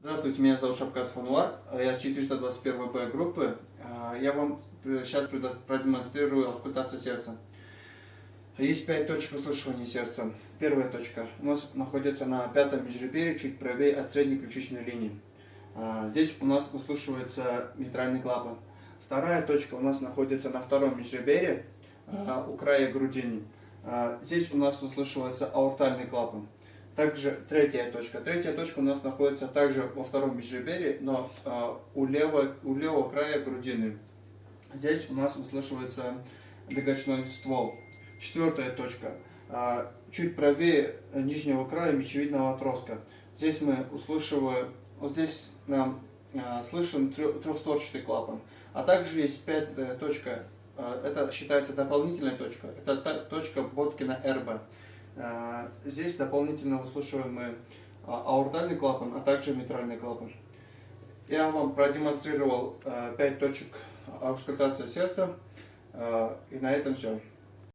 Здравствуйте, меня зовут Шапкат Фануар, я с 421Б группы. Я вам сейчас продемонстрирую аускультацию сердца. Есть 5 точек выслушивания сердца. Первая точка у нас находится на пятом межреберье, чуть правее от средней ключичной линии. Здесь у нас выслушивается митральный клапан. Вторая точка у нас находится на втором межреберье, у края грудины. Здесь у нас выслушивается аортальный клапан. Также третья точка. Третья точка у нас находится также во втором межреберье, но у левого края грудины. Здесь у нас выслушивается легочной ствол. Четвертая точка. Чуть правее нижнего края мечевидного отростка. Здесь мы услышиваем, вот здесь нам слышен трехстворчатый клапан. А также есть пятая точка. Это считается дополнительная точка. Это точка Боткина-Эрба. Здесь дополнительно выслушиваем мы аортальный клапан, а также митральный клапан. Я вам продемонстрировал 5 точек аускультации сердца. И на этом все.